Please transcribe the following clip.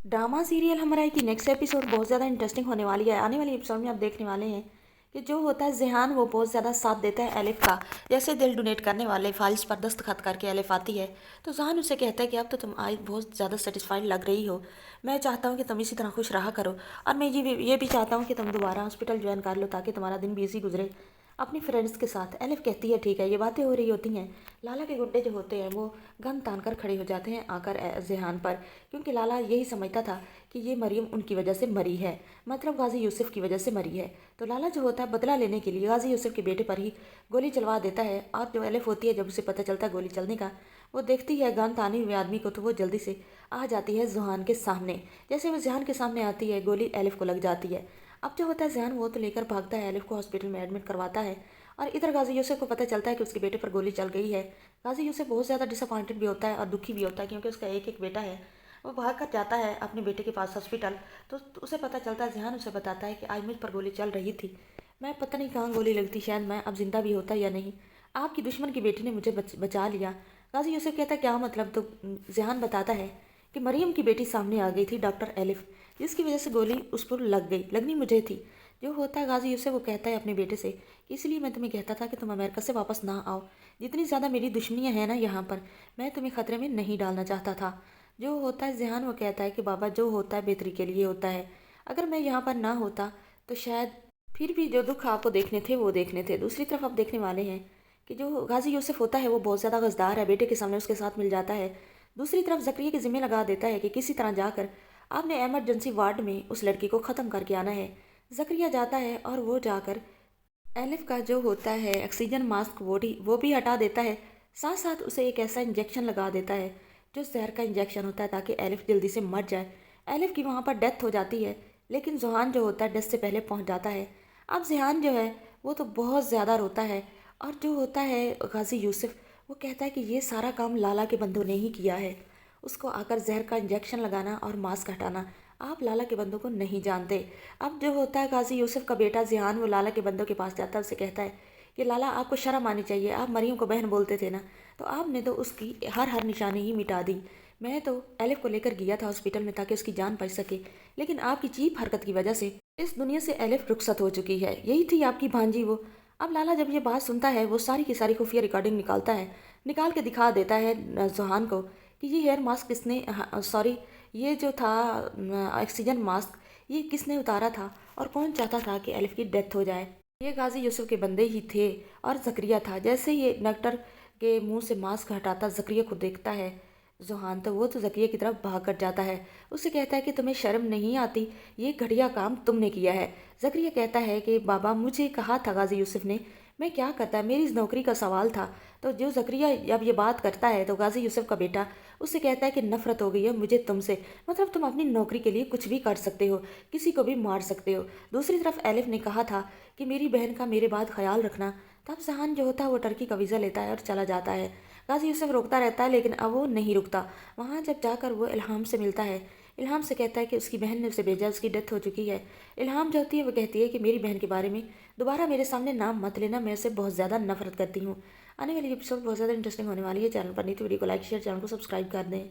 Drama serial हमरा की next episode बहुत ज़्यादा इंटरेस्टिंग होने वाली है। आने वाली एपिसोड में आप देखने वाले हैं कि जो होता है ज़िहान वो बहुत ज़्यादा साथ देता है एलिफ का। जैसे दिल डोनेट करने वाले फाइल्स पर दस्तखत करके एलिफ आती है तो ज़िहान उसे कहता है कि अब तो तुम आज बहुत ज़्यादा सेटिस्फाइड लग रही हो, मैं चाहता हूँ कि तुम इसी तरह खुश रहा करो और मैं ये भी चाहता हूँ कि तुम दोबारा हॉस्पिटल ज्वाइन कर लो ताकि तुम्हारा दिन बिजी गुजरे अपनी फ्रेंड्स के साथ। एलिफ कहती है ठीक है। ये बातें हो रही होती हैं, लाला के गुंडे जो होते हैं वो गन तान कर खड़े हो जाते हैं आकर ज़िहान पर, क्योंकि लाला यही समझता था कि ये मरियम उनकी वजह से मरी है, मतलब गाजी यूसुफ की वजह से मरी है। तो लाला जो होता है बदला लेने के लिए गाजी यूसुफ के बेटे पर ही गोली चलवा देता है। और जो एलिफ होती है जब उसे पता चलता है गोली चलने का, वो देखती है गन ताने हुए आदमी को तो वो जल्दी से आ जाती है ज़िहान के सामने। जैसे वो ज़िहान के सामने आती है गोली एलिफ को लग जाती है। अब जो होता है ज़िहान वो तो लेकर भागता है, एलिफ को हॉस्पिटल में एडमिट करवाता है और इधर गाजी यूसुफ को पता चलता है कि उसके बेटे पर गोली चल गई है। गाजी यूसुफ बहुत ज़्यादा डिसअपॉइंटेड भी होता है और दुखी भी होता है, क्योंकि उसका एक एक बेटा है। वो भाग कर जाता है अपने बेटे के पास हॉस्पिटल, तो उसे पता चलता है, ज़िहान उसे बताता है कि आज मुझ पर गोली चल रही थी, मैं पता नहीं कहाँ गोली लगती, शायद मैं अब जिंदा भी होता या नहीं, आपकी दुश्मन की बेटी ने मुझे बचा लिया। गाजी यूसुफ कहता है क्या मतलब, तो ज़िहान बताता है कि मरियम की बेटी सामने आ गई थी, डॉक्टर एलिफ, जिसकी वजह से गोली उस पर लग गई, लगनी मुझे थी। जो होता है गाजी यूसुफ वो कहता है अपने बेटे से कि इसलिए मैं तुम्हें कहता था कि तुम अमेरिका से वापस ना आओ, जितनी ज़्यादा मेरी दुश्मनियाँ हैं ना यहाँ पर, मैं तुम्हें खतरे में नहीं डालना चाहता था। जो होता है ज़िहान वो कहता है कि बाबा जो होता है बेहतरी के लिए होता है, अगर मैं यहाँ पर ना होता तो शायद फिर भी जो दुख आपको देखने थे वो देखने थे। दूसरी तरफ आप देखने वाले हैं कि जो गाजी यूसुफ होता है वो बहुत ज़्यादा गजदार है, बेटे के सामने उसके साथ मिल जाता है। दूसरी तरफ ज़करिया के ज़िम्मे लगा देता है कि किसी तरह जाकर आपने एमरजेंसी वार्ड में उस लड़की को ख़त्म करके आना है। ज़करिया जाता है और वो जाकर एलिफ का जो होता है ऑक्सीजन मास्क वो भी हटा देता है, साथ साथ उसे एक ऐसा इंजेक्शन लगा देता है जो जहर का इंजेक्शन होता है ताकि एलिफ जल्दी से मर जाए। एलिफ की वहाँ पर डेथ हो जाती है, लेकिन ज़ुहान जो होता है डेथ से पहले पहुँच जाता है। अब ज़िहान जो है वो तो बहुत ज़्यादा रोता है और जो होता है गाजी यूसुफ वो कहता है कि ये सारा काम लाला के बंदों ने ही किया है, उसको आकर जहर का इंजेक्शन लगाना और मास्क हटाना, आप लाला के बंदों को नहीं जानते। अब जो होता है गाजी यूसुफ का बेटा ज़िहान वो लाला के बंदों के पास जाता है, उसे कहता है कि लाला आपको शर्म आनी चाहिए, आप मरियम को बहन बोलते थे ना, तो आपने तो उसकी हर हर निशानी ही मिटा दी। मैं तो एलिफ को लेकर गया था हॉस्पिटल में ताकि उसकी जान बच सके, लेकिन आपकी चीप हरकत की वजह से इस दुनिया से एलिफ रुखसत हो चुकी है, यही थी आपकी भांजी वो। अब लाला जब ये बात सुनता है वो सारी की सारी खुफिया रिकॉर्डिंग निकालता है, निकाल के दिखा देता है ज़ुहान को कि ये हेयर मास्क किसने, सॉरी, ये जो था ऑक्सीजन मास्क, ये किसने उतारा था और कौन चाहता था कि एलिफ की डेथ हो जाए। ये गाजी यूसुफ के बंदे ही थे और ज़करिया था। जैसे ये डॉक्टर के मुंह से मास्क हटाता ज़करिया को देखता है ज़ुहान, तो वो तो ज़करिया की तरफ भाग कर जाता है, उसे कहता है कि तुम्हें शर्म नहीं आती, ये घटिया काम तुमने किया है। ज़करिया कहता है कि बाबा मुझे कहा था गाजी यूसुफ ने, मैं क्या करता, मेरी इस नौकरी का सवाल था। तो जो ज़करिया जब ये बात करता है तो गाजी यूसुफ का बेटा उससे कहता है कि नफ़रत हो गई है मुझे तुमसे, मतलब तुम अपनी नौकरी के लिए कुछ भी कर सकते हो, किसी को भी मार सकते हो। दूसरी तरफ एलिफ ने कहा था कि मेरी बहन का मेरे बाद ख्याल रखना। तब ज़हान जो होता है वो टर्की का वीज़ा लेता है और चला जाता है। गाजी यूसुफ रोकता रहता है लेकिन अब वो नहीं रुकता। वहाँ जब जाकर वो इल्हाम से मिलता है, इल्हाम से कहता है कि उसकी बहन ने उसे भेजा, उसकी डेथ हो चुकी है। इल्हाम जो होती है वो कहती है कि मेरी बहन के बारे में दोबारा मेरे सामने नाम मत लेना, मैं उसे बहुत ज़्यादा नफरत करती हूँ। आने वाली एपिसोड बहुत ज़्यादा इंटरेस्टिंग होने वाली है। चैनल पर नहीं तो वीडियो को लाइक शेयर, चैनल को सब्सक्राइब कर दें।